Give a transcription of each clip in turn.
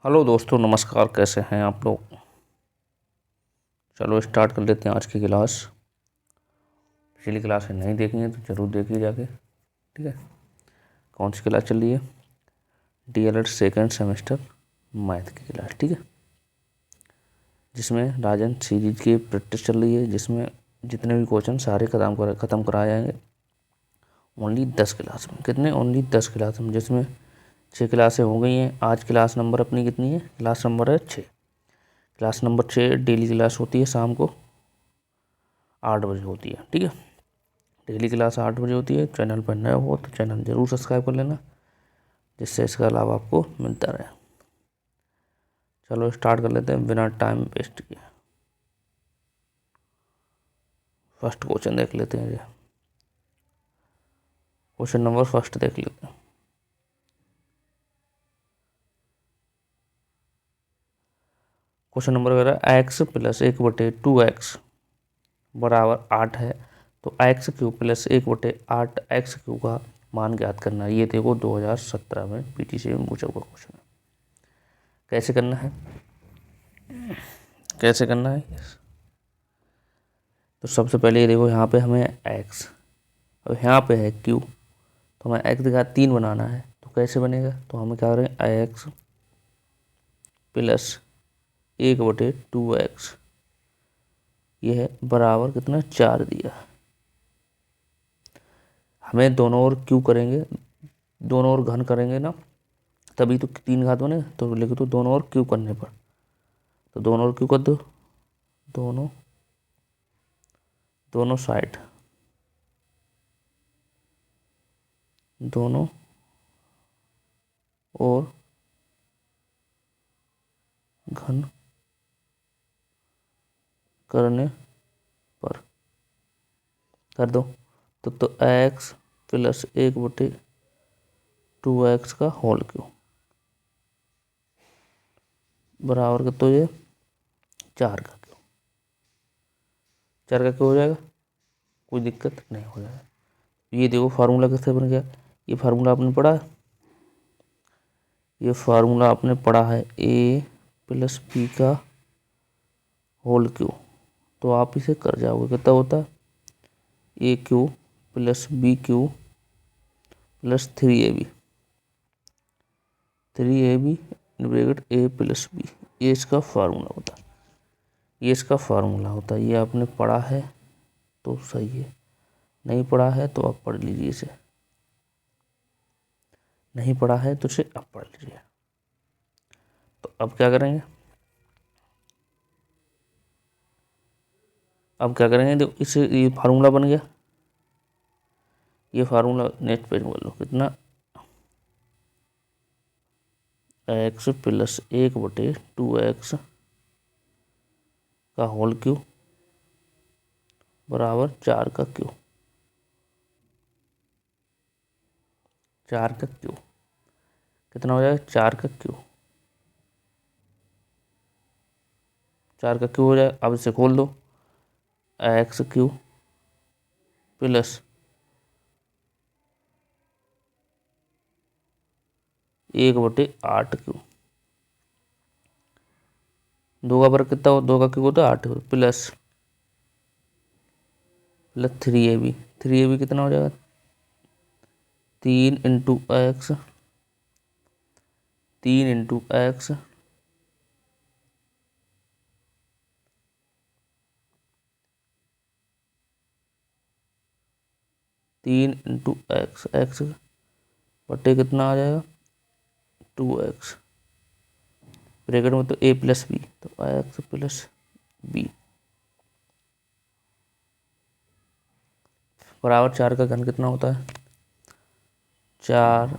Hello दोस्तों, नमस्कार। कैसे हैं आप लोग? चलो स्टार्ट कर लेते हैं आज की क्लास। पिछली क्लास नहीं देखी है तो ज़रूर देखिए जाके। ठीक है, कौन सी क्लास चल रही है? डीएलएड सेकेंड सेमेस्टर मैथ की क्लास। ठीक है, जिसमें राजन सीरीज की प्रैक्टिस चल रही है, जिसमें जितने भी क्वेश्चन सारे ख़त्म कराए जाएंगे ओनली 10 क्लास में। कितने? ओनली 10 क्लास में, जिसमें 6 क्लासें हो गई हैं। आज क्लास नंबर अपनी कितनी है? क्लास नंबर है 6। क्लास नंबर 6 डेली क्लास होती है, शाम को 8 बजे होती है। ठीक है, डेली क्लास 8 बजे होती है। चैनल पर नए हो तो चैनल ज़रूर सब्सक्राइब कर लेना, जिससे इसका लाभ आपको मिलता रहे। चलो स्टार्ट कर लेते हैं बिना टाइम वेस्ट किए। फर्स्ट क्वेश्चन देख लेते हैं। क्वेश्चन नंबर फर्स्ट देख लेते हैं। क्वेश्चन नंबर वगैरह एक्स प्लस 1/2x बराबर 8 है, तो x cube plus 1/8 x cube का मान ज्ञात करना है। ये देखो 2017 में पीटीसी में पूछा हुआ क्वेश्चन है। कैसे करना है? कैसे करना है? तो सबसे पहले ये देखो, यहाँ पे हमें x और यहाँ पे है q, तो हमें x दिखा 3 बनाना है। तो कैसे बनेगा? तो हमें क्या करें, x प्लस 1/2x, ये है बराबर कितना? 4 दिया। हमें दोनों ओर q करेंगे, दोनों ओर घन करेंगे ना, तभी तो 3 घात बने। तो लिख दो दोनों ओर q करने पर, तो दोनों ओर q कर दो। दोनों दोनों साइड, दोनों और घन करने पर कर दो। तो x प्लस 1/2x का होल क्यूब बराबर कर, तो ये 4 का क्यूब। 4 का क्यूब हो जाएगा, कोई दिक्कत नहीं हो जाएगा। ये देखो फार्मूला कैसे बन गया। ये फार्मूला आपने पढ़ा है, ये फार्मूला आपने पढ़ा है, a प्लस बी का होल क्यूब। तो आप इसे कर जाओगे, कितना होता है? A cube plus B cube plus 3ab, 3ab bracket a plus B, ये इसका फार्मूला होता है। ये इसका फार्मूला होता है। ये आपने पढ़ा है तो सही है, नहीं पढ़ा है तो आप पढ़ लीजिए इसे। नहीं पढ़ा है तो इसे आप पढ़ लीजिए। तो अब क्या करेंगे? अब क्या करेंगे? देखो इसे, ये फार्मूला बन गया। ये फार्मूला नेक्स्ट पेज बोल लो, कितना? x प्लस 1/2x का होल क्यूब बराबर 4 का क्यूब। 4 का क्यूब कितना हो जाएगा? 4 का क्यूब। 4 का क्यूब हो जाएगा। अब इसे खोल दो, एक्स क्यूब प्लस 1/8 क्यूब। 2 का वर्ग कितना हो? 2 का क्यूब होता है 8 प्लस 3ab। 3ab कितना हो जाएगा? 3 into x, 3 into x 3 into x, x बटे कितना आ जाएगा? 2x ब्रैकेट में, तो a प्लस बी, तो x प्लस बी बराबर 4 का घन कितना होता है? 4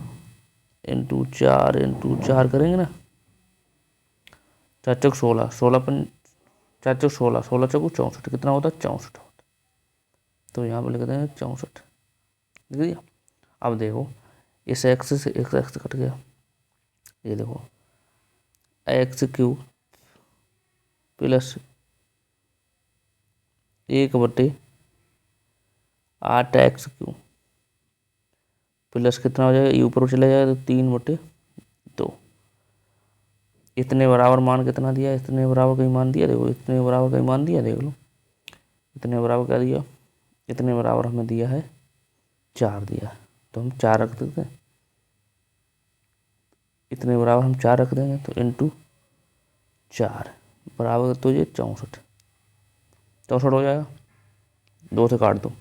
इंटू 4 इंटू 4 करेंगे ना, 4 चौक 16, 4 चौक 16, 16 चौक 64, कितना होता है? 64 होता है। तो यहाँ पर लिख देंगे 64, लिख दिया। अब देखो इस एक्स से एक्स कट गया। ये देखो x cube plus 1/8x cube plus कितना हो जाएगा? ये ऊपर चला जाएगा तो 3/2। इतने बराबर मान कितना दिया, इतने बराबर का ही मान दिया, देखो इतने बराबर का ही मान दिया, देख लो इतने बराबर क्या दिया, इतने बराबर हमें दिया है 4 दिया है, तो हम 4 रख देते हैं, इतने बराबर हम 4 रख देंगे तो इंटू 4 बराबर तो ये 64 हो जाएगा। 2 से काट दो,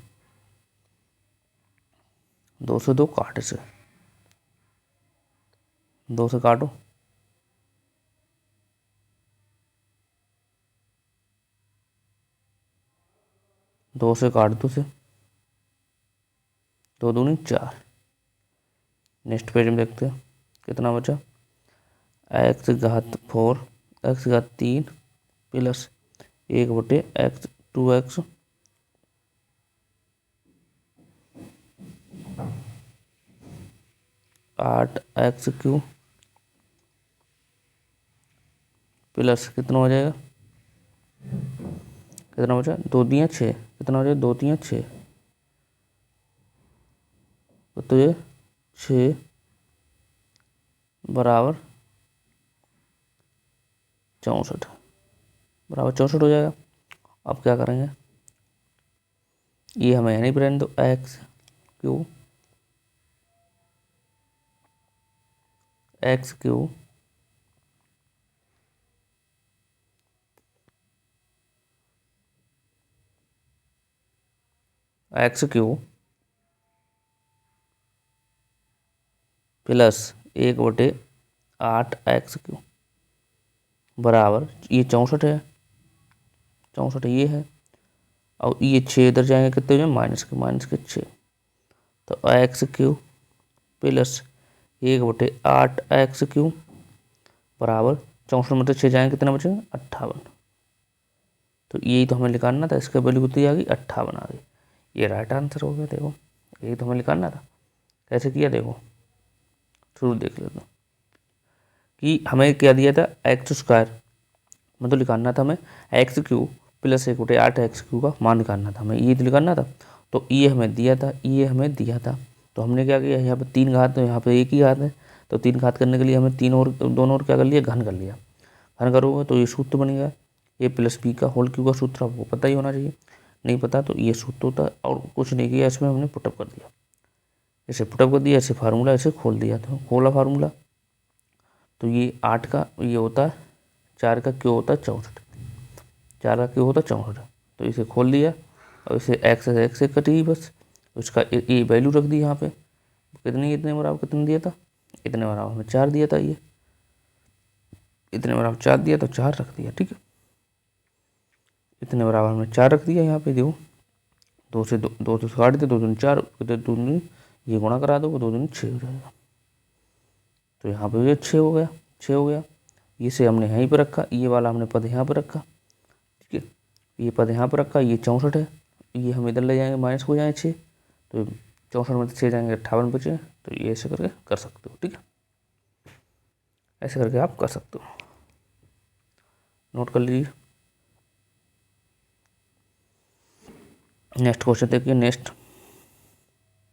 2 से 2 काट से, 2 से काटो, 2 से काट दो से, 2 दूनी 4। नेक्स्ट पेज में देखते हैं कितना बचा, x घात 4 x घात 3 plus 1/x 2x 8x³ plus कितना हो जाएगा, कितना बचा 2 दिया 6, कितना हो जाएगा 2 दिया 6, तो ये 6 बराबर 64 बराबर 64 हो जाएगा। अब क्या करेंगे, ये हमें यहीं पर रहने दो, x³ प्लस 1/8x³ बराबर ये 64 है, 64 ये है, और ये 6 इधर जाएंगे कितने हो जाए -6, तो x³ प्लस 1/8x³ बराबर 64 में तो 6 जाएंगे कितना बचेगा 58, तो यही तो हमें निकालना था, इसका वैल्यू कितनी आ गई 58 आ गई, ये राइट आंसर हो गया। देखो यही तो हमें निकालना था, कैसे किया देखो शुरू देख लेते हैं कि हमें क्या दिया था x² मतलब निकालना था हमें x³ प्लस 1/8x³ का मान निकालना था हमें, ये तो निकालना था, तो ये हमें दिया था, ये हमें दिया था, तो हमने क्या किया यहाँ पे 3 घात, तो यहाँ पे 1 ही घात है, तो 3 घात करने के लिए हमें 3 और दोनों और क्या कर लिया घन कर लिया, घन करोगे तो ये सूत्र बन गया, a + b का होल क्यूब का सूत्र आपको पता ही होना चाहिए, नहीं पता तो ये सूत्र होता है, और कुछ नहीं किया इसमें, हमने पुटअप कर दिया, ऐसे पुटअप कर दिया, ऐसे फार्मूला ऐसे खोल दिया, तो खोला फार्मूला, तो ये 8 का ये होता है 4 का क्यों होता है 64, 4 का क्यों होता है 64, तो इसे खोल दिया और इसे x से कटी बस, उसका ये वैल्यू रख दी यहाँ पे, कितनी इतने बराबर कितने दिया था, इतने बराबर हमें 4 दिया था, ये इतने बराबर 4 दिया तो 4 रख दिया, ठीक है, इतने बराबर हमें 4 रख दिया यहाँ पे, देखो 2 से 2 से काट दे, 2 दूनी 4, 2 दूनी ये गुणा करा दो, 2 दूनी 6 हो जाएगा, तो यहाँ पे ये 6 हो गया, 6 हो गया, इसे हमने यहीं पर रखा, ये वाला हमने पद यहाँ पर रखा, ठीक है, ये पद यहाँ पर रखा, ये 64 है, ये हम इधर ले जाएंगे माइनस हो जाए 6, तो 64 में 6 जाएंगे 58 बचे, तो ये ऐसे करके कर सकते हो, ठीक है, ऐसे करके आप कर सकते हो, नोट कर लीजिए। नेक्स्ट क्वेश्चन देखिए, नेक्स्ट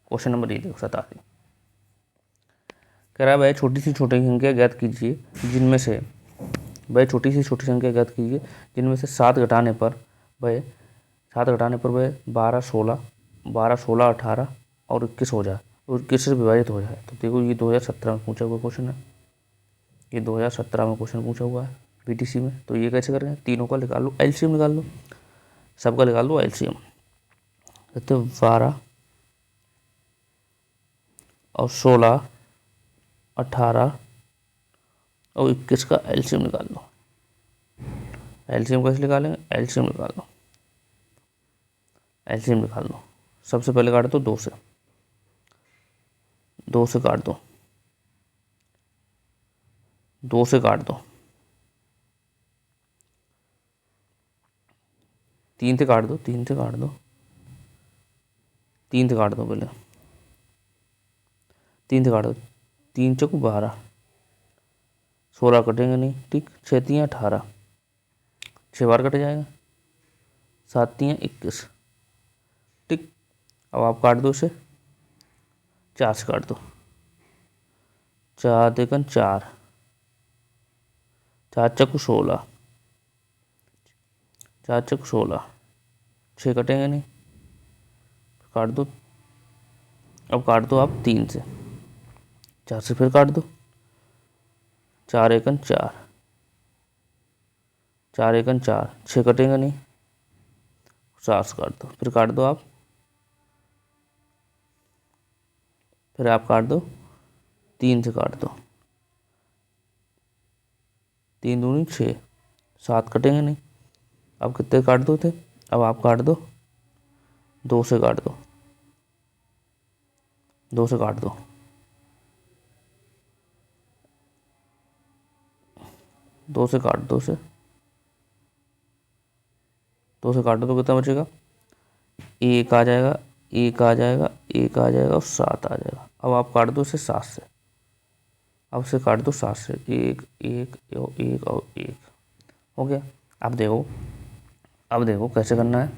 क्वेश्चन नंबर ये देखो 87, कह रहा है भाई छोटी सी छोटी संख्या ज्ञात कीजिए जिनमें से, भाई छोटी सी छोटी संख्या ज्ञात कीजिए जिनमें से 7 घटाने पर वह 12 16 18 और 21 हो जाए और 21 से विभाजित हो जाए, तो देखो ये 2017 में पूछा हुआ क्वेश्चन है, ये 2017 में क्वेश्चन पूछा हुआ है पीटीसी में, तो ये कैसे करेंगे, तीनों का निकाल लो एलसीएम, निकाल लो सबका, निकाल लो एलसीएम, तो 12 और 16 18 और 21 का एलसीएम निकाल लो, एलसीएम कैसे निकालेंगे, एलसीएम निकाल लो, एलसीएम निकाल लो, सबसे पहले काट दो 2 से, 2 से काट दो, 2 से काट दो, 3 से काट दो, 3 से काट दो, 3 से काट दो, पहले 3 से काट दो, 3 चौक 12, 16 कटेंगे नहीं, ठीक, 6 3 18, 6 बार कट जाएगा, 7 3 21, ठीक, अब आप काट दो इसे, 4 से काट दो, 4 देखन 4, 4 चक 16, 4 चक 16, 6 कटेंगे नहीं, काट दो। अब काट दो आप 3 से, 4 से फिर काट दो, 4 एकन 4, 4 एकन 4, 6 कटेंगे नहीं, 4 से काट दो, फिर काट दो आप, फिर आप काट दो 3 से काट दो, 3 दूनी 6, 7 कटेंगे नहीं। अब कितने काट दो थे, अब आप काट दो 2 से काट दो, 2 से काट दो, 2 से काट, 2 से काट दो तो कितना बचेगा, 1 आ जाएगा, 1 आ जाएगा, 1 आ जाएगा और 7 आ जाएगा। अब आप काट दो इसे 7 से, अब से काट दो 7 से, 1 1 और 1 और 1 हो गया। अब देखो कैसे करना है।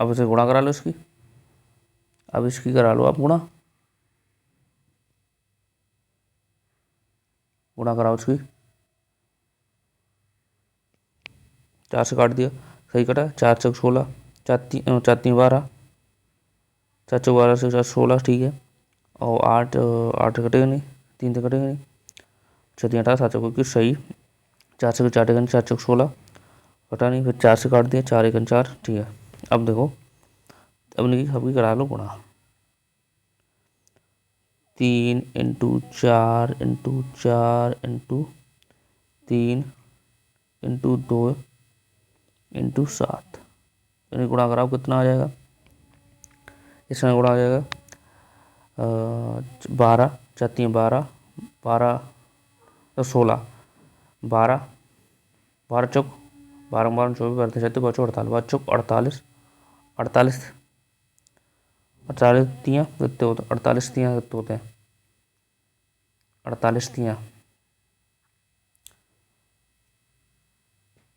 अब इसे गुणा करा लो इसकी, अब इसकी करा लो आप गुणा कराओ इसकी, 4 से काट दिया, सही कटा, 4 चक 16, 4 3 12, 4 चक 12 से 4 16, ठीक है। और 8 कटेगा नहीं, 3 से कटेगा नहीं, 6 3 18, 7 चक 21, सही। 4 से 4 एकन 4 चक 16, कटा नहीं, फिर 4 से काट दिया, 4 एकन 4, ठीक है। अब देखो, अब नहीं सबकी करा लो गुणा, 3 into 4 into 4 into 3 into 2 into 7, यानी गुणा कराओ कितना आ जाएगा, इसमें गुणा आ जाएगा 12, 4 3 12, 12 तो 16, 12 12 चौक 12 12 24, 12 36 बचो 48, 12 चौक 48, 48 48 तियाँ कितने होते हैं, 48 तियाँ कितने होते हैं, 48 तियाँ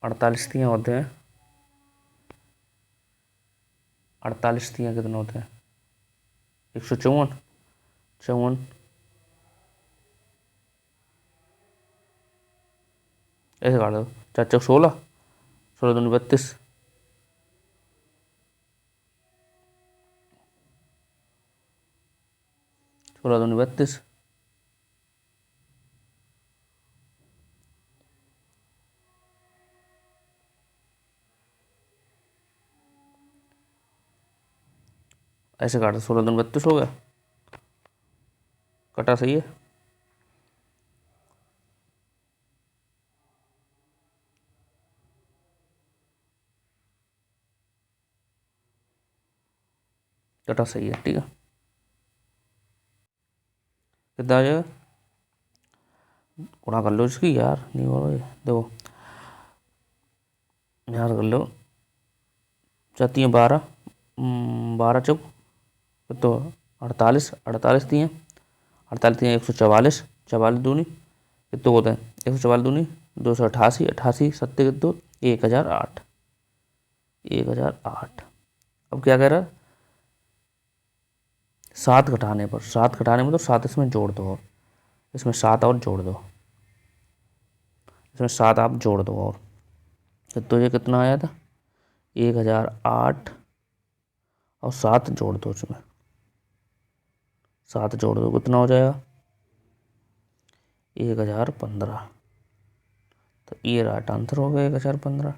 48 तियाँ होते हैं, 48 तियाँ कितने होते हैं, 154, 54, ऐसे काट दो, 4 चौक 16, 16 दूनी 32, सोलह दूनी 32, ऐसे काट दो, 16 दूनी 32 हो गया, कटा सही है। कटा सही है, ठीक है। कितना आ जाएगा, गुणा कर लो इसकी यार, नहीं हो रहा है, देखो यार कर लो, 4 3 12, 12 चौक तो 48, 48 दिए, 48 दिए 144, 44 दूनी कितने होते हैं, 144 दूनी 288, 88 सत्ते कितने, 1008, 1008। अब क्या कह रहा है, 7 घटाने पर, 7 घटाने में तो 7 इसमें जोड़ दो, और इसमें 7 और जोड़ दो, इसमें 7 आप जोड़ दो, और तो ये कितना आया था, 1008 और 7 जोड़ दो, इसमें 7 जोड़ दो कितना हो जाएगा, 1015। तो ये राइट आंसर हो गया 1015।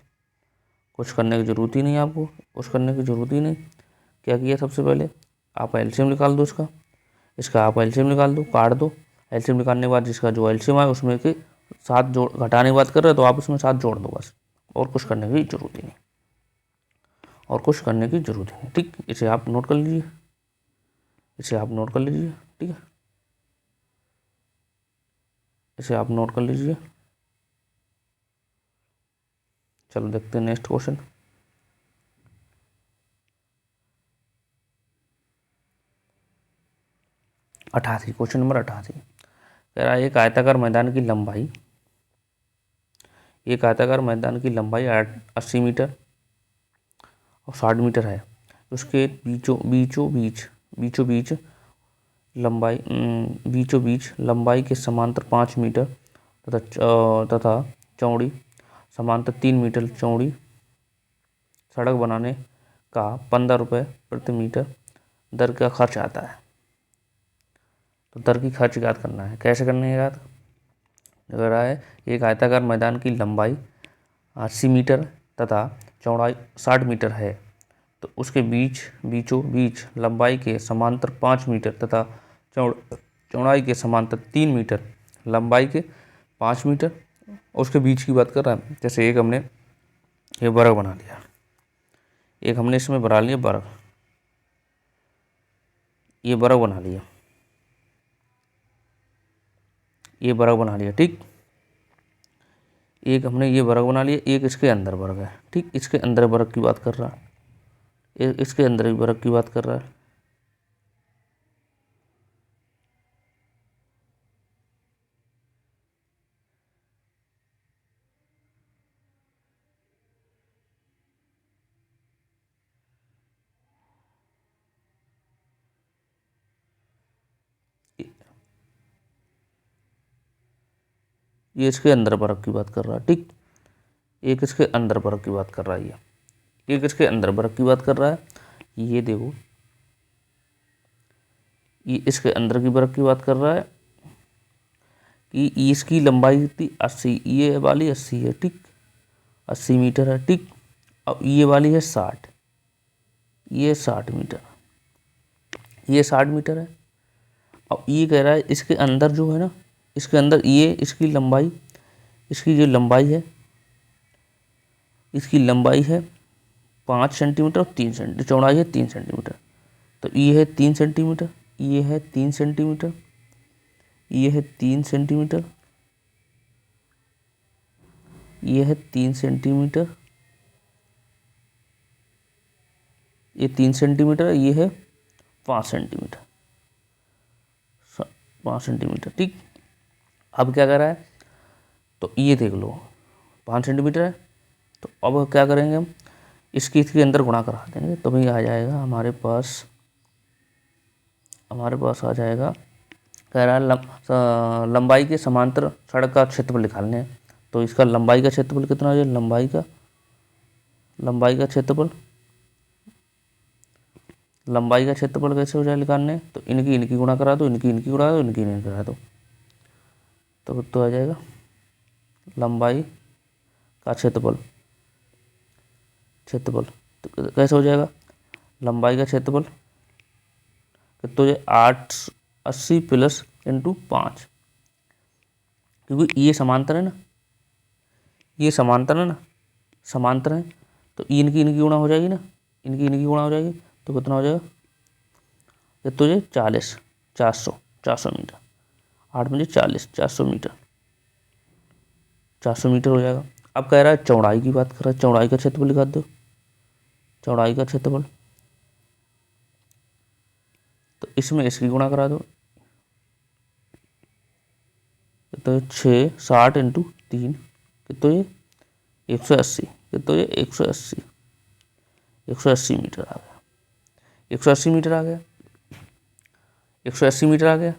कुछ करने की जरूरत ही नहीं आपको, कुछ करने की जरूरत ही नहीं। क्या किया सबसे पहले, आप एलसीएम निकाल दो इसका आप एलसीएम निकाल दो, काट दो, एलसीएम निकालने के बाद जिसका जो एलसीएम आए उसमें के 7 जोड़, घटाने की बात कर रहे हो तो आप उसमें 7 जोड़ दो बस, और कुछ करने की जरूरत ही नहीं, और कुछ करने की जरूरत ही नहीं, ठीक। इसे आप नोट कर लीजिए, इसे आप नोट कर लीजिए, ठीक है, इसे आप नोट कर लीजिए। चलो देखते हैं नेक्स्ट क्वेश्चन। क्वेश्चन नंबर 88 कह रहा है, एक आयताकार मैदान की लंबाई, एक आयताकार मैदान की लंबाई 80 मीटर और 60 मीटर है, उसके बीचों बीच बीचों बीच लंबाई के समांतर 5 मीटर तथा चौड़ी समांतर 3 मीटर चौड़ी सड़क बनाने का 15 रुपये प्रति मीटर दर का खर्च आता है। तो दर की खर्च याद करना है। कैसे करना है याद? अगर है एक आयताकार मैदान की लंबाई 80 मीटर तथा चौड़ाई 60 मीटर है तो उसके बीचों बीच लंबाई के समांतर 5 मीटर तथा चौड़ाई के समांतर 3 मीटर लंबाई के 5 मीटर उसके बीच की बात कर रहा है। जैसे एक हमने ये वर्ग बना लिया, एक हमने इसमें बना लिया वर्ग, ये वर्ग बना लिया, ये वर्ग बना लिया, ठीक। एक हमने ये वर्ग बना लिया, एक इसके अंदर वर्ग है, ठीक। इसके अंदर वर्ग की बात कर रहा है, इसके अंदर भी वर्ग की बात कर रहा है। ये इसके अंदर वर्ग की बात कर रहा है, ठीक। एक इसके अंदर वर्ग की बात कर रहा है, ये एक इसके अंदर वर्ग की बात कर रहा है। ये देखो, ये इसके अंदर की वर्ग की बात कर रहा है कि इसकी लंबाई थी 80, ये वाली 80 है, ठीक, 80 मीटर है, ठीक। अब ये वाली है 60, ये 60 मीटर, ये 60 मीटर है। अब ये कह रहा है इसके अंदर जो है ना, इसके अंदर ये इसकी लंबाई, इसकी जो लंबाई है, इसकी लंबाई है 5 सेंटीमीटर और 3 सेंटीमीटर, चौड़ाई है 3 सेंटीमीटर। तो ये है 3 सेंटीमीटर, ये है 3 सेंटीमीटर, ये है 3 सेंटीमीटर, ये है 3 सेंटीमीटर, ये 3 सेंटीमीटर, ये है 5 सेंटीमीटर, 5 सेंटीमीटर, ठीक। अब क्या कर रहा है? तो ये देख लो 5 सेंटीमीटर है। तो अब क्या करेंगे हम? इसके अंदर गुणा करा देंगे तो भाई आ जाएगा हमारे पास आ जाएगा, कह रहा है लंबाई के समांतर सड़क का क्षेत्रफल निकालने हैं। तो इसका लंबाई का क्षेत्रफल कितना हो जाए? लंबाई का क्षेत्रफल कैसे हो जाए निकालने? तो इनकी गुणा करा दो, इनकी गुणा दो, इनकी करा दो, तो आ जाएगा लंबाई का क्षेत्रफल तो कैसे हो जाएगा? लंबाई का क्षेत्रफल तो ये 880 प्लस इंटू 5, क्योंकि ये समांतर है ना, ये समांतर है तो इनकी गुणा हो जाएगी ना, इनकी गुणा हो जाएगी तो कितना हो जाएगा? ये तो ये 400 मीटर, 8 में 40, 400 मीटर, 400 मीटर हो जाएगा। अब कह रहा है चौड़ाई की बात कर रहा है, चौड़ाई का क्षेत्रफल लिखा दो, चौड़ाई का क्षेत्रफल, तो इसमें इसकी गुणा करा दो, तो 6 60 इंटू 3 तो ये 180, तो ये 180 मीटर आ गया, 180 मीटर आ गया, 180 मीटर आ गया।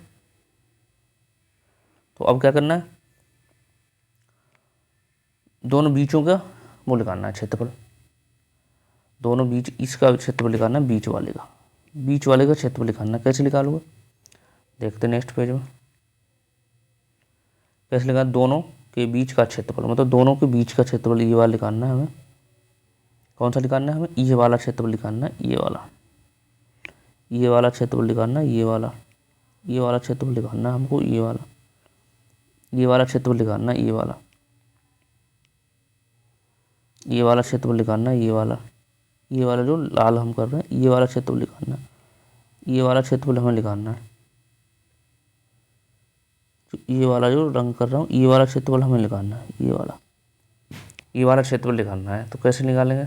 तो अब क्या करना है? दोनों बीचों का वो निकालना है क्षेत्रफल, दोनों बीच इसका क्षेत्रफल निकालना है, बीच वाले का क्षेत्रफल निकालना है। कैसे निकालूंगा देखते नेक्स्ट पेज में। कैसे निकाल? दोनों के बीच का क्षेत्रफल, मतलब दोनों के बीच का क्षेत्रफल ये वाला निकालना है हमें। कौन सा निकालना है हमें? ये वाला क्षेत्रफल निकालना है, ये वाला क्षेत्रफल निकालना है, ये वाला क्षेत्रफल निकालना है हमको, ये वाला क्षेत्रफल निकालना है, ये वाला क्षेत्रफल निकालना है, ये वाला जो लाल हम कर रहे हैं, ये वाला क्षेत्रफल निकालना है, ये वाला क्षेत्रफल हमें निकालना है। ये वाला जो रंग कर रहा हूँ, ये वाला क्षेत्रफल हमें निकालना है, ये वाला क्षेत्रफल निकालना है। तो कैसे निकालेंगे?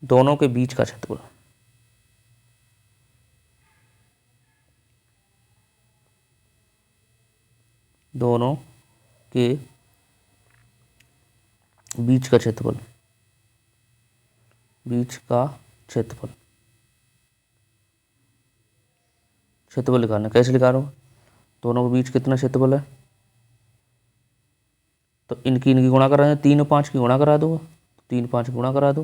दोनों के बीच का क्षेत्रफल, दोनों के बीच का क्षेत्रफल, बीच का क्षेत्रफल, क्षेत्रफल निकालना। कैसे निकाल रहा हूँ, दोनों के बीच कितना क्षेत्रफल है, तो इनकी गुणा करा है, 3 और 5 की गुणा करा दो, 3 5 गुणा करा दो,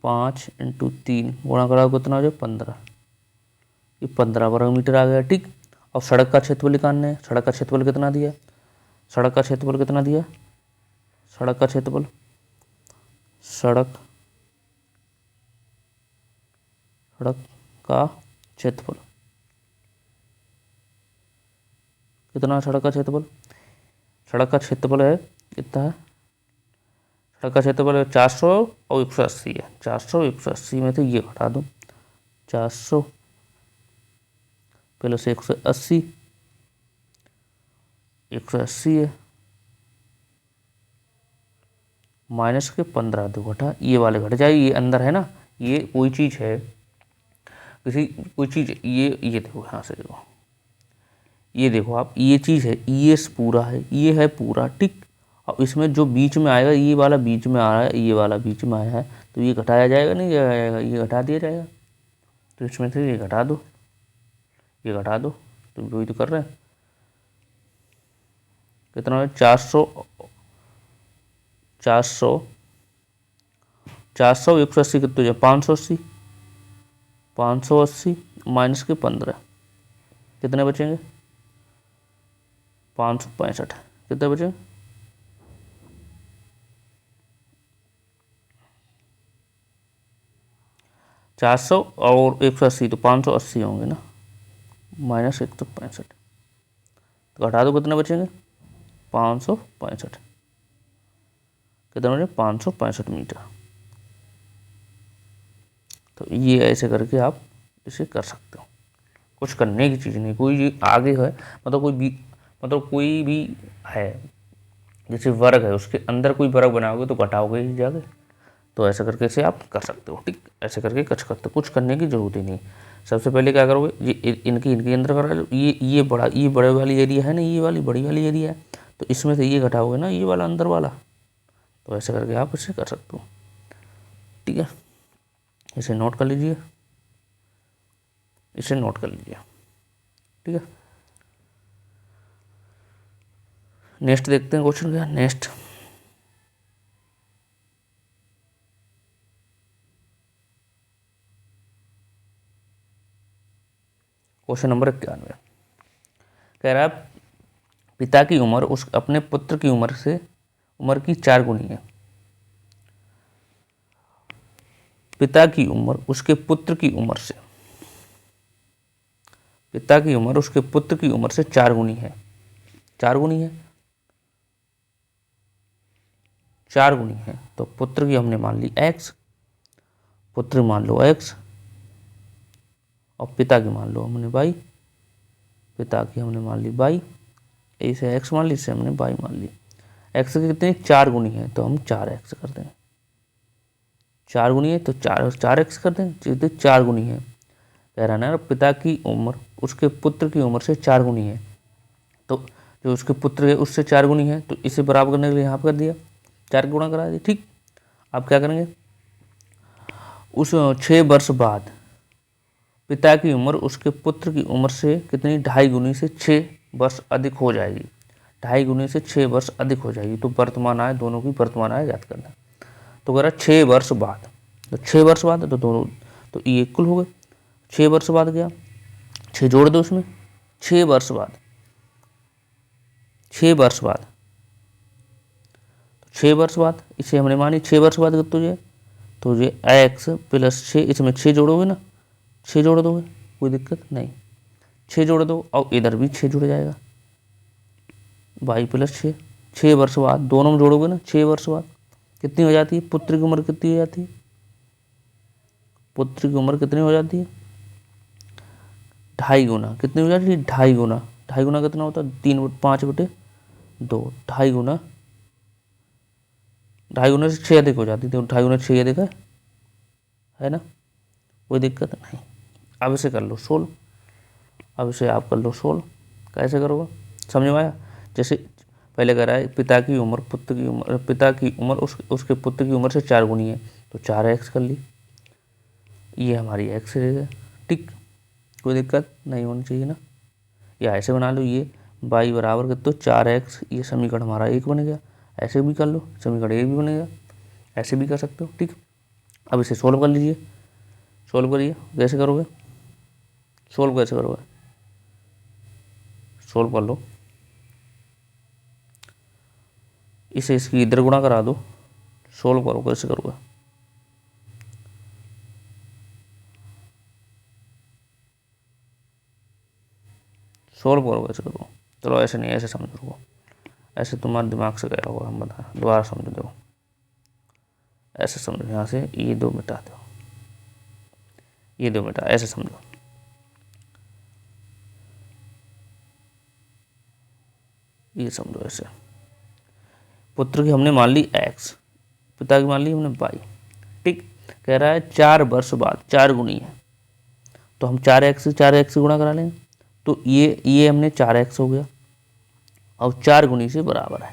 5 × 3 गुणा करा दो, कितना हो जाए 15, ये 15 वर्ग मीटर आ गया। ठीक, अब सड़क का क्षेत्रफल निकालना है। सड़क का क्षेत्रफल कितना दिया, सड़क का क्षेत्रफल कितना दिया, सड़क का क्षेत्रफल, सड़क का क्षेत्रफल कितना, सड़क का क्षेत्रफल, सड़क का क्षेत्रफल है कितना है, सड़क का क्षेत्रफल है 400 और 180 है। 400 180 में से ये घटा दो, 400 प्लस 180, 180 है माइनस के 15 दो घटा, ये वाले घट जाए, ये अंदर है ना, ये कोई चीज़ है, किसी कोई चीज़, ये देखो यहाँ से देखो, ये देखो आप, ये चीज़ है, ये पूरा है, ये है पूरा। ठीक, अब इसमें जो बीच में आएगा, ये वाला बीच में आ रहा है, ये वाला बीच में आया है, तो ये घटाया जाएगा नहीं जाएगा, ये घटा दिया जाएगा, तो इसमें से ये घटा दो, ये घटा दो, तो वही तो कर रहे हैं। कितना है, 400 400 400 180 कितने हो जाए, 580, 580 माइनस के 15 कितने बचेंगे, 565 कितने बचेंगे, 400 और 180 तो 580 होंगे ना, माइनस 165, तो घटा दो, कितने बचेंगे 565, कितने बचे 565 मीटर। तो ये ऐसे करके आप इसे कर सकते हो, कुछ करने की चीज़ नहीं, कोई आगे है, मतलब कोई भी है, जैसे वर्ग है, उसके अंदर कोई वर्ग बनाओगे तो घटाओगे ही जाके, तो ऐसा करके इसे आप कर सकते हो। ठीक, ऐसे करके कर सकते हो, कुछ करने की जरूरत ही नहीं। सबसे पहले क्या करोगे, ये इनके अंदर करा लो, ये बड़े वाली एरिया है ना, ये वाली बड़ी वाली एरिया है, तो इसमें से ये घटाओगे ना, ये वाला अंदर वाला, तो ऐसे करके आप इसे कर सकते हो। ठीक है, इसे नोट कर लीजिए, इसे नोट कर लीजिए। ठीक है, नेक्स्ट देखते हैं क्वेश्चन क्या, नेक्स्ट क्वेश्चन नंबर 91 कह रहा है, पिता की उम्र उस अपने पुत्र की उम्र की 4 गुनी है। पिता की उम्र उसके पुत्र की उम्र से, पिता की उम्र उसके पुत्र की उम्र से 4 गुनी है, 4 गुनी है, 4 गुनी है, तो पुत्र की हमने मान ली x, पुत्र मान लो x, और पिता की मान लो हमने y, पिता की हमने मान ली y, इसे x मान ली, इसे हमने y मान ली। x की कितनी 4 गुनी है, तो हम 4x कर दें, 4 गुनी है तो 4x कर दें, जितनी 4 गुनी है, कह रहा ना पिता की उम्र उसके पुत्र की उम्र से 4 गुनी है, तो जो उसके पुत्र है उससे 4 गुनी है, तो इसे बराबर करने के लिए यहाँ पर कर दिया, 4 गुणा करा दिया। ठीक, आप क्या करेंगे, उस 6 वर्ष बाद पिता की उम्र उसके पुत्र की उम्र से कितनी 2.5 गुनी से 6 वर्ष अधिक हो जाएगी, 2.5 गुनी से 6 वर्ष अधिक हो जाएगी, तो वर्तमान आय, दोनों की वर्तमान आय याद करना। तो कह रहा 6 वर्ष बाद, तो 6 वर्ष बाद तो दोनों, तो ये इक्वल हो गए, 6 वर्ष बाद गया, 6 जोड़ दो उसमें, 6 वर्ष बाद, 6 वर्ष बाद, 6 वर्ष बाद इसे हमने मानी 6 वर्ष बाद तो ये x प्लस 6, इसमें 6 जोड़ोगे ना, 6 जोड़ दोगे, कोई दिक्कत नहीं, 6 जोड़ दो, और इधर भी 6 जुड़ जाएगा, y प्लस 6, 6 वर्ष बाद दोनों में जोड़ोगे ना, 6 वर्ष बाद कितनी हो जाती है, पुत्र की उम्र कितनी हो जाती है, पुत्र की उम्र कितनी हो जाती है 2.5 गुना, कितनी हो जाती है 2.5 गुना, 2.5 गुना कितना होता है 5/2, 2.5 गुना, 2.5 गुना से 6 अधिक हो जाती थी, 2.5 गुना 6 अधिक है ना, कोई दिक्कत नहीं। अब इसे कर लो सोल्व, अब इसे आप कर लो सोल्व, कैसे करोगे समझ में आया, जैसे पहले कह रहा है पिता की उम्र उसके पुत्र की उम्र से 4 गुनी है, तो 4x कर ली, ये हमारी x रहेगा। ठीक, कोई दिक्कत नहीं होनी चाहिए ना। या ऐसे बना लो, ये y बराबर कर तो 4x, ये समीकरण हमारा 1 बन गया। ऐसे भी कर लो, समीकरण 1 भी बनेगा, ऐसे भी कर सकते हो। ठीक, अब इसे सोल्व कर लीजिए। सोल्व करिए, कैसे करोगे, सोल्व कैसे करोगे, सोल्व कर लो, इसे इसकी इधर गुणा करा दो, सोल्व करो, कैसे करोगे, सोल्व करो कैसे करो। चलो ऐसे नहीं, ऐसे समझो, ऐसे तुम्हारे दिमाग से गया होगा, हम बता दोबारा समझो। देखो ऐसे समझो, यहाँ से ये 2 मिटा दो, ये 2 मिटा, ऐसे समझो। ये समझो ऐसे, पुत्र की हमने मान ली x, पिता की मान ली हमने y। ठीक, कह रहा है 4 वर्ष बाद 4 गुनी है, तो हम 4x से गुणा करा लेंगे, तो ये हमने 4x हो गया, अब 4 गुनी से बराबर है,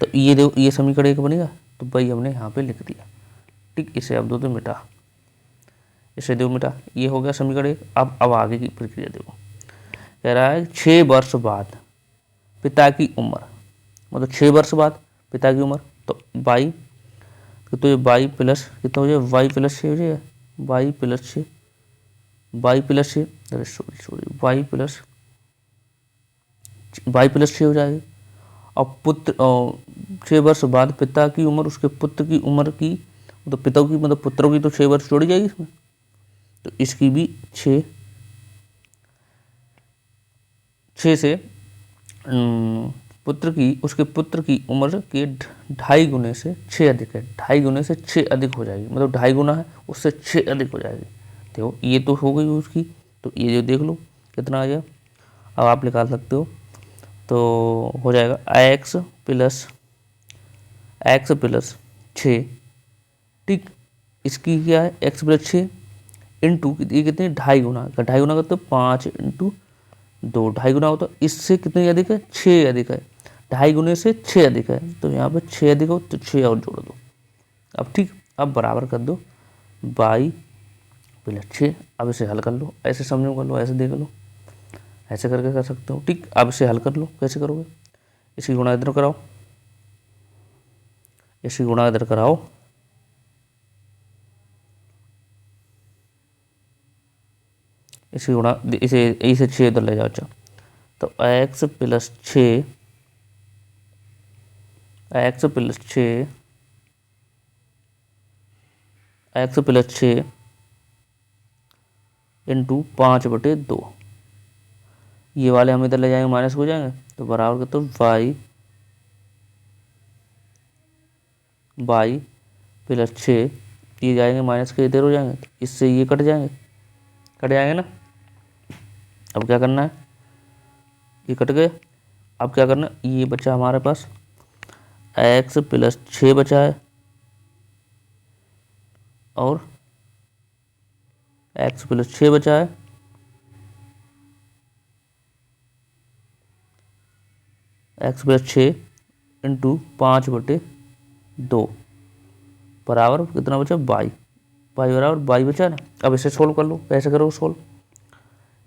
तो ये देखो ये समीकरण 1 बनेगा, तो भाई हमने यहाँ पे लिख दिया। ठीक, इसे अब दो तो मिटा, इसे दो मिटा, ये हो गया समीकरण 1। अब आगे की प्रक्रिया देखो, कह रहा है 6 वर्ष बाद पिता की उम्र, मतलब 6 वर्ष बाद पिता की उम्र, तो y, तो ये y प्लस कितना हो जाए, y प्लस 6 हो जाएगा, y प्लस 6, अरे सॉरी y प्लस 6 हो जाएगी। अब पुत्र 6 वर्ष बाद पिता की उम्र उसके पुत्र की उम्र की, तो पिता की मतलब पुत्रों की तो 6 वर्ष जोड़ी जाएगी इसमें, तो इसकी भी 6 से उसके पुत्र की उम्र के 2.5 गुने से 6 अधिक है, 2.5 गुने से 6 अधिक हो जाएगी, मतलब 2.5 गुना है उससे 6 अधिक हो जाएगी। देखो ये तो हो गई उसकी, तो ये जो देख लो कितना आ गया, अब आप निकाल सकते हो, तो हो जाएगा x प्लस 6। ठीक, इसकी क्या है x प्लस 6 इंटू ये कितने 2.5 गुना, 2.5 गुना करते 5 इंटू 2, 2.5 गुना होता, इससे कितने अधिक है, 6 अधिक है, 2.5 गुने से 6 अधिक है, तो यहाँ पे 6 अधिक हो तो 6 और जोड़ दो। अब ठीक, अब बराबर कर दो y प्लस 6। अब इसे हल कर लो, ऐसे समझो कर लो, ऐसे देख लो, ऐसे करके कर सकते हो। ठीक, अब इसे हल कर लो, कैसे करोगे, इसकी गुणा इधर कराओ, इसकी गुणा इधर कराओ, इसकी गुणा इसे 6 इधर ले जाओ। अच्छा, तो x प्लस 6 इंटू 5/2, ये वाले हम इधर ले जाएंगे, माइनस हो जाएंगे, तो बराबर तो y प्लस 6, ये जाएंगे माइनस के इधर हो जाएंगे, तो इससे ये कट जाएंगे ना। अब क्या करना है, ये कट गए, अब क्या करना है, ये बचा हमारे पास x प्लस 6 बचा है, और x प्लस 6 बचा है, x प्लस 6 इंटू 5/2 बराबर कितना बचा, y बराबर y बचा ना। अब इसे सोल्व कर लो, कैसे करोगे सोल्व,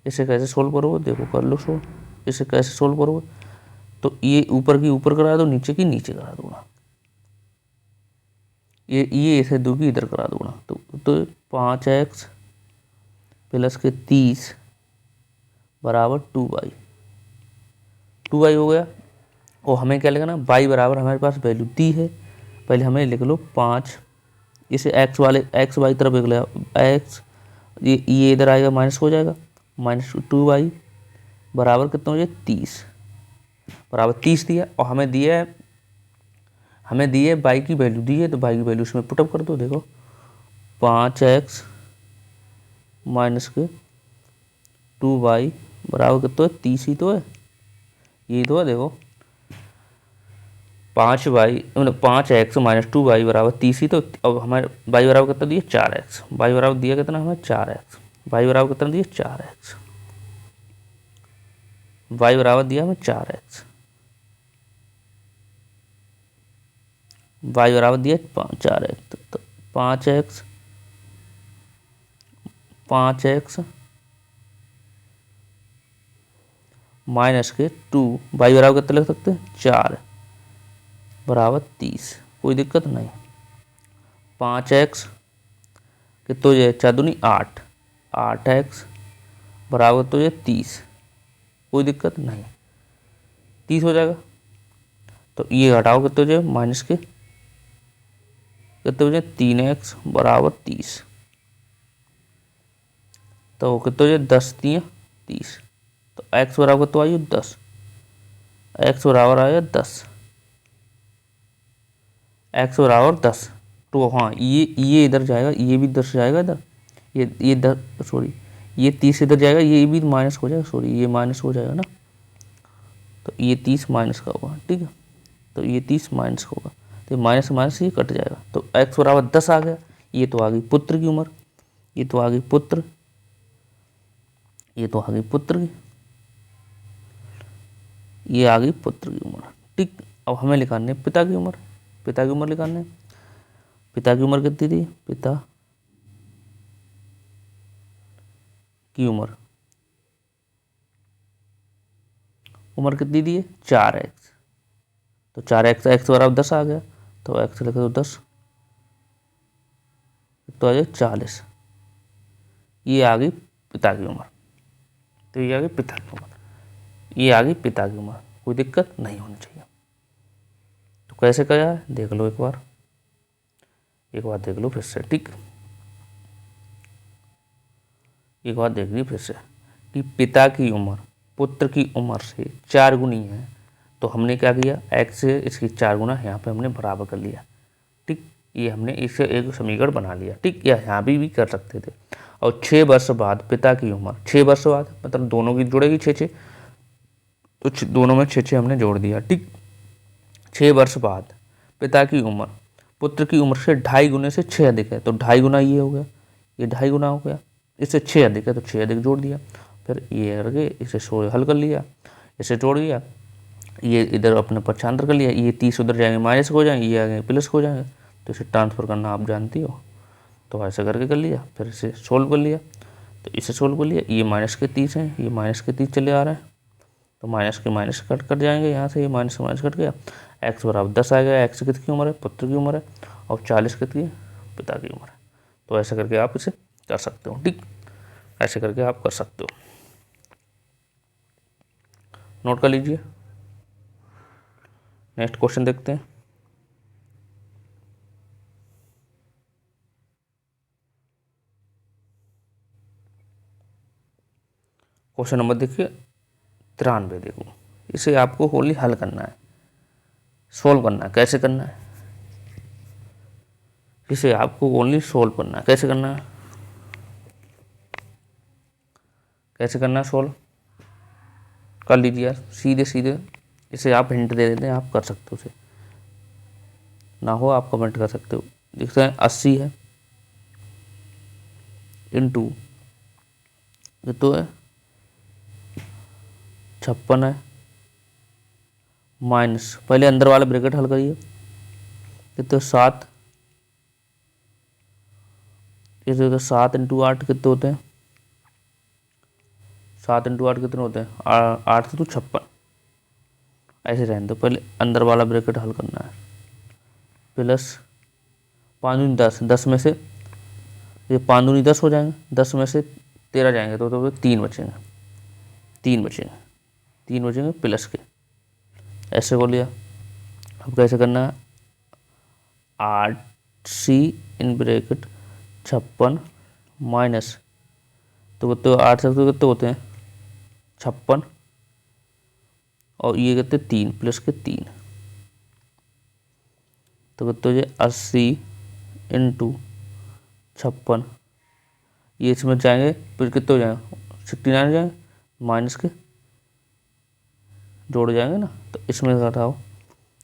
इसे कैसे सोल्व करोगे, देखो कर लो सोल्व, इसे कैसे सोल्व करोगे, तो ये ऊपर की ऊपर करा दो, नीचे की नीचे करा दो ना, ये इसे दो की इधर करा दो ना, तो 5x प्लस के 30 बराबर 2y हो गया। और हमें क्या लिखना, y बराबर हमारे पास वैल्यू दी है, पहले हमें लिख लो 5, इसे x y तरफ लिख लिया, x ये इधर आएगा माइनस हो जाएगा, माइनस 2y बराबर कितना हो जाए 30, बराबर 30 दिया, और हमें दिया है y की वैल्यू दी है, तो y की वैल्यू इसमें पुटअप कर दो। देखो 5x माइनस के 2y बराबर कितना है 30 ही तो है, यही तो है। देखो 5y मतलब 5x माइनस 2y बराबर 30 ही तो, अब हमारे y बराबर कितना दिया 4x, y बराबर दिया कितना हमें 4x, y बराबर कितना दिया 4x, y बराबर दिया हमें 4x, वाई बराबर दिया 4x, तो 5x माइनस के 2, वाई बराबर कितना लिख सकते हैं 4 बराबर 30, कोई दिक्कत नहीं। 5x कि तो ये 4 दूनी 8, 8x बराबर तो ये 30, कोई दिक्कत नहीं, 30 हो जाएगा। तो ये घटाओ कितने हो जाए माइनस के कितने हो जाए 3x बराबर 30, तो कितने हो जाए 10 3 30, तो x बराबर तो आइए 10, x बराबर आया 10, x बराबर 10। तो हाँ ये इधर जाएगा, ये भी 10 जाएगा इधर, ये 10 सॉरी ये 30 इधर जाएगा, ये भी माइनस हो जाएगा, सॉरी ये माइनस हो जाएगा ना, तो ये 30 माइनस का होगा, ठीक है। तो ये 30 माइनस का होगा, तो माइनस माइनस ये कट जाएगा, तो x बराबर 10 आ गया। ये तो आ गई पुत्र की उम्र, ये तो आ गई पुत्र, ये तो आ गई पुत्र की, ये आ गई पुत्र की उम्र, ठीक। अब हमें लिखाने पिता की उम्र, पिता की उम्र लिखाने, पिता की उम्र कितनी थी, पिता की उम्र कितनी दी है 4x, तो 4x x बराबर 10 आ गया, तो x लिखे तो 10, तो आ जाए 40, ये आ गई पिता की उम्र, तो ये आ गई पिता की उम्र, ये आ गई पिता की उम्र, कोई दिक्कत नहीं होनी चाहिए। तो कैसे करा है देख लो एक बार देख लो फिर से, ठीक। एक बार देख ली फिर से कि पिता की उम्र पुत्र की उम्र से 4 गुनी है, तो हमने क्या किया x से इसकी 4 गुना यहाँ पे हमने बराबर कर लिया, ठीक। ये हमने इससे एक समीकरण बना लिया, ठीक। या यहाँ भी कर सकते थे। और 6 वर्ष बाद पिता की उम्र, 6 वर्ष बाद मतलब दोनों की जुड़ेगी 6 तो दोनों में 6 हमने जोड़ दिया, ठीक। 6 वर्ष बाद पिता की उम्र पुत्र की उम्र से 2.5 गुने से 6 अधिक है, तो 2.5 गुना ये हो गया, ये 2.5 गुना हो गया, इससे 6 अधिक है तो 6 अधिक जोड़ दिया, फिर ये करके इसे हल कर लिया, इसे जोड़ दिया, ये इधर अपने पक्षांतर कर लिया, ये 30 उधर जाएंगे माइनस हो जाएंगे, ये आगे प्लस हो जाएंगे, तो इसे ट्रांसफर करना आप जानती हो, तो ऐसे करके कर लिया, फिर इसे सोल्व कर लिया, तो इसे सोल्व कर लिया, ये माइनस के 30 हैं, ये माइनस के 30 चले आ रहे हैं, तो माइनस के माइनस कट कर जाएंगे यहाँ से, ये माइनस से माइनस कट गया, x बराबर 10 आ गया, x कितनी उम्र है पुत्र की उम्र है, और 40 कितनी पिता की उम्र है। तो ऐसे करके आप इसे कर सकते हो, ठीक। ऐसे करके आप कर सकते हो, नोट कर लीजिए। नेक्स्ट क्वेश्चन देखते हैं। क्वेश्चन नंबर देखिए 93, देखो इसे आपको होली हल करना है, सोल्व करना है। कैसे करना है, इसे आपको ओनली सोल्व करना है। कैसे करना है, कैसे करना है सोल्व कर लीजिए यार, सीधे सीधे इसे आप हिंट दे देते हैं, आप कर सकते हो, उसे ना हो आप कमेंट कर सकते हो। देखते हैं 80 है इंटू ये तो है 56 है माइनस, पहले अंदर वाला ब्रैकेट हल करिए, कितने 7, ये 7 इंटू 8 कितने होते हैं, 7 इंटू 8 कितने होते हैं 8 से तो 56, ऐसे रहने दो, पहले अंदर वाला ब्रैकेट हल करना है, प्लस 5 दूनी 10, 10 में से ये 5 दूनी 10 हो जाएंगे, 10 में से 13 जाएंगे तो 3 बचेंगे, 3 बचेंगे प्लस के, ऐसे को लिया। अब कैसे करना है 8c इन ब्रैकेट 56 माइनस, तो कितने 8 से तो कितने होते हैं 56, और ये कितने 3 प्लस के 3, तो कितने हो जाए 80 इंटू 56, ये इसमें जाएंगे फिर कितने हो जाएंगे 69 जाएंगे, माइनस के जोड़ जाएंगे ना, तो इसमें घटाओ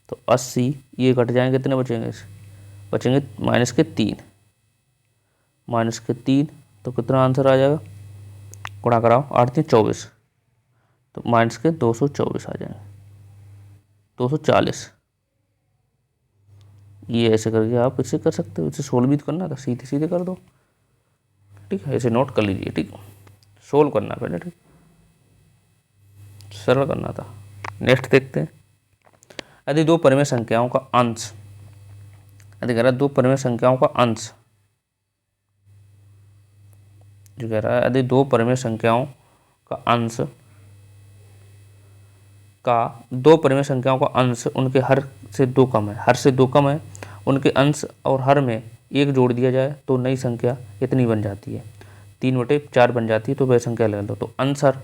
तो 80, ये घट जाएंगे, कितने बचेंगे बचेंगे माइनस के 3, तो कितना आंसर आ जाएगा, गुणा कराओ 8 3 24, तो माइनस के 224 आ जाएंगे, 240, ये ऐसे करके आप इसे कर सकते हो, इसे सोल्व भी तो करना था, सीधे सीधे कर दो। ठीक है, इसे नोट कर लीजिए। ठीक, सोल्व करना पहले। ठीक, सरल करना था। नेक्स्ट देखते हैं। यदि दो परिमेय संख्याओं का अंश, यदि कह रहा है दो परिमेय संख्याओं का अंश, जो कह रहा है यदि दो परिमेय संख्याओं का अंश दो परिमेय संख्याओं का अंश उनके हर से दो कम है, हर से दो कम है, उनके अंश और हर में एक जोड़ दिया जाए तो नई संख्या कितनी बन जाती है? 3/4 बन जाती है। तो वह संख्या ले लो। तो अंश हर,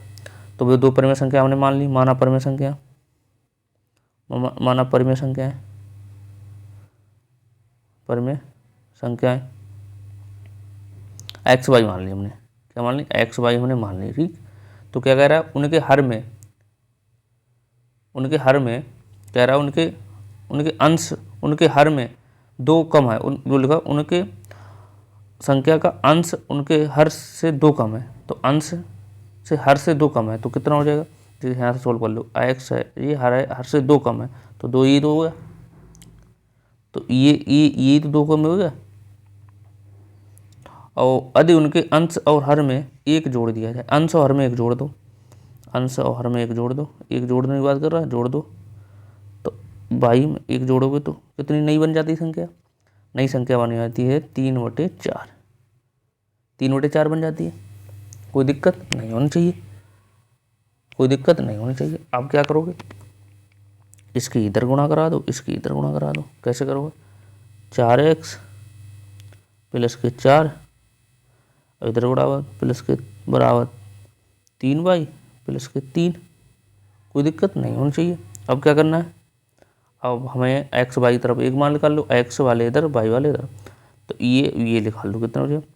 तो वे दो परिमेय संख्या हमने मान ली, माना परिमेय संख्या, माना परिमेय संख्याएं, परिमेय संख्याएं एक्स वाई मान ली हमने। क्या मान ली? एक्स वाई हमने मान ली। ठीक, तो क्या कह रहा है? उनके हर में कह रहा है उनके अंश, उनके हर में दो कम है, जो लिखा उनके संख्या का अंश उनके हर से दो कम है। तो अंश से हर से दो कम है तो कितना हो जाएगा? जैसे यहाँ से सोल्व कर लो, एक्स है, ये हर से दो कम है, तो दो ये दो हो गया, तो ये तो दो कम हो गया। और यदि उनके अंश और हर में एक जोड़ दिया जाए, अंश और हर में एक जोड़ दो, अंश और हर में एक जोड़ दो, एक जोड़ने की बात कर रहा है, जोड़ दो, तो बाई में एक जोड़ोगे तो कितनी नई बन जाती है संख्या? नई संख्या बन जाती है 3/4, 3/4 बन जाती है। कोई दिक्कत नहीं होनी चाहिए, कोई दिक्कत नहीं होनी चाहिए। आप क्या करोगे? इसकी इधर गुणा करा दो, इसकी इधर गुणा करा दो। कैसे करोगे? 4x प्लस के 4, इधर बराबर प्लस के बराबर 3y प्लस के 3। कोई दिक्कत नहीं होनी चाहिए। अब क्या करना है? अब हमें x वाई तरफ एक मान निकाल लो, x वाले इधर, y वाले इधर, तो ये लिखा लो। कितना हो जाएगा?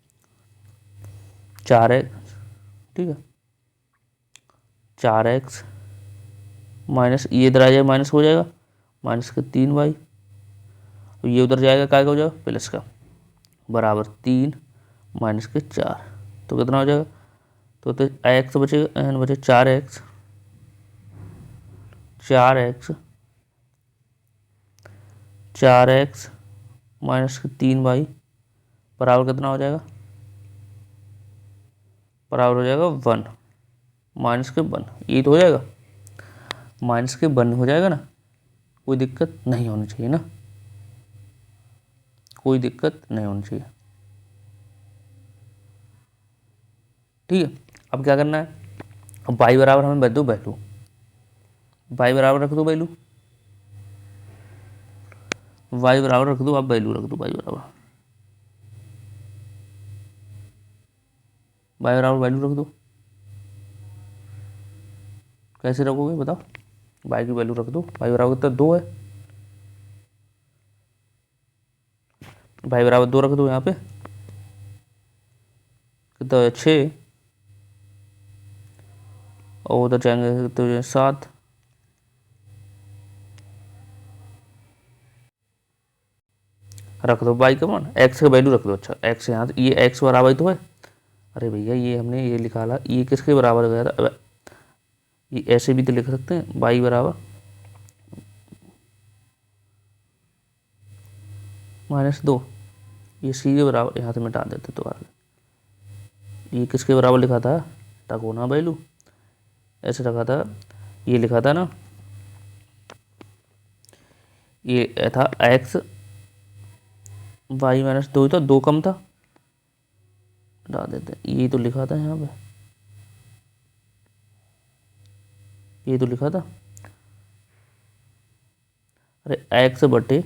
4x। ठीक है, 4x माइनस ये इधर आ जाएगा, माइनस हो जाएगा, माइनस के 3y, ये उधर जाएगा, क्या हो जाएगा? प्लस का, बराबर 3 माइनस के 4, तो कितना हो जाएगा? तो x बचेगा, एन बचे 4x, 4x माइनस के 3y बराबर कितना हो जाएगा? बराबर हो जाएगा 1, माइनस के 1, ये तो हो जाएगा, माइनस के 1 हो जाएगा ना। कोई दिक्कत नहीं होनी चाहिए ना, कोई दिक्कत नहीं होनी चाहिए। ठीक है, अब क्या करना है? अब y बराबर हमें बदलो वैल्यू, y बराबर रख दो वैल्यू, y बराबर रख दो, आप वैल्यू रख दो, y बराबर वैल्यू रख दो। कैसे रखोगे बताओ? y की वैल्यू रख दो, y बराबर कितना? 2 है, y बराबर 2 रख दो। यहाँ पे कितना है? 6, और उधर जाएंगे तो 7, रख दो y का मान, x का वैल्यू रख दो। अच्छा, x यहाँ ये x बराबर तो है। अरे भैया ये हमने ये लिखा ला, ये किसके बराबर गया था? ये ऐसे भी तो लिख सकते हैं, y बराबर -2, ये c के बराबर, यहाँ से मिटा देते तो ये किसके बराबर लिखा था? टकोना वैल्यू ऐसे रखा था, ये लिखा था ना, ये था x y -2 था, 2 कम था, हटा देते, ये तो लिखा था यहाँ पे, ये तो लिखा था। अरे x बटे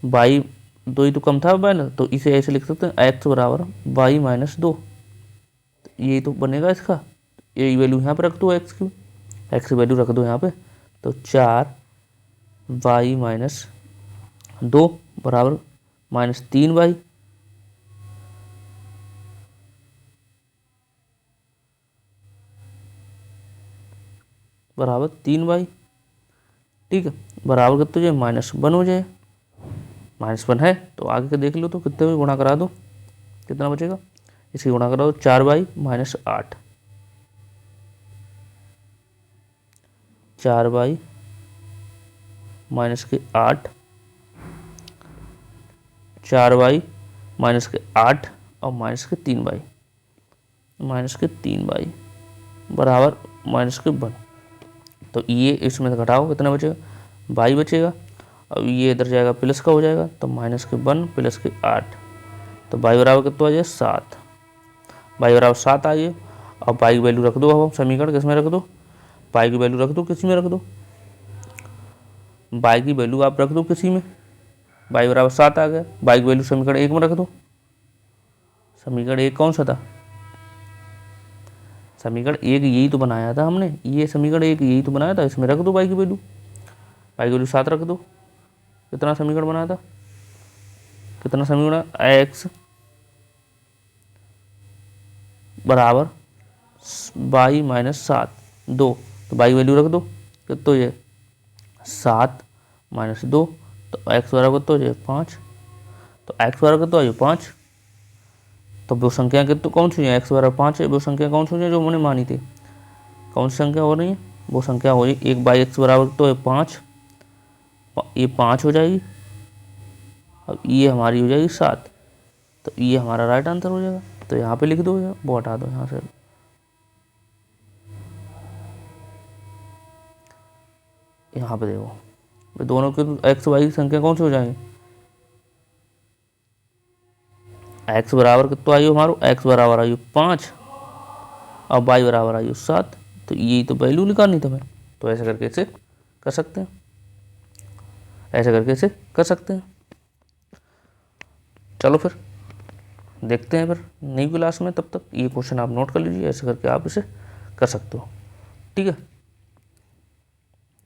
y 2 ही तो कम था ना, तो इसे ऐसे लिख सकते हैं, x बराबर y -2, ये तो बनेगा इसका, ये वैल्यू यहाँ पे रख दो, x की वैल्यू रख दो यहाँ पे, तो 4y -2 बराबर -3y, बराबर 3y। ठीक है, बराबर कितने हो जाए? -1 हो जाए, -1 है तो आगे का देख लो, तो कितने में गुणा करा दो, कितना बचेगा? इसे गुणा करा दो, 4y -8, 4y -8 4y माइनस के 8 और माइनस के 3y बराबर माइनस के 1। तो ये इसमें से घटाओ कितना बचेगा, y बचेगा। अब ये इधर जाएगा प्लस का हो जाएगा, तो माइनस के 1 प्लस के 8, तो y बराबर कितना आ जाएगा 7। y बराबर 7 आ गया। अब y की वैल्यू रख दो, अब समीकरण किस में रख दो, y की वैल्यू रख दो, किसी में रख दो, y की वैल्यू आप रख दो किसी में, y बराबर 7 आ गया। y की वैल्यू समीकरण 1 में रख दो। समीकरण 1 कौन सा था, समीकरण 1 यही तो बनाया था हमने, ये समीकरण 1 यही तो बनाया था, इसमें रख दो y की वैल्यू, y की वैल्यू 7 रख दो। कितना समीकरण बनाया था, कितना समीकरण, x बराबर y माइनस 7 2, तो y की वैल्यू रख दो, कितना ये 7 माइनस 2, तो x बराबर कितना हो जाए 5, तो x बराबर कितना हो 5। तो वो संख्या कितनी कौन सी है, x बराबर 5 है, वो संख्या कौन सी है जो हमने मानी थी, कौन सी संख्या हो रही है, वो संख्या हो रही 1/x बराबर तो है 5, ये 5 हो जाएगी। अब ये हमारी हो जाएगी 7, तो ये हमारा राइट आंसर हो जाएगा। तो यहाँ पे लिख दो, वो हटा दो यहाँ से, यहाँ पे देखो दोनों के x y की संख्या कौन सी हो जाएंगे, x बराबर कितना आयु हमारो, x बराबर आयु 5 और y बराबर आयु 7, तो यही तो वैल्यू निकालनी तुम्हें। तो ऐसे करके इसे कर सकते हैं, ऐसे करके इसे कर सकते हैं। चलो फिर देखते हैं फिर नई क्लास में, तब तक ये क्वेश्चन आप नोट कर लीजिए, ऐसे करके आप इसे कर सकते हो। ठीक है,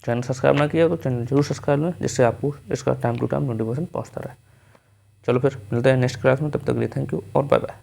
चैनल सब्सक्राइब ना किया तो चैनल जरूर सब्सक्राइब लें, जिससे आपको इसका टाइम टू टाइम नोटिफिकेशन पहुंचता रहे। चलो फिर मिलते हैं नेक्स्ट क्लास में, तब तक के लिए थैंक यू और बाय बाय।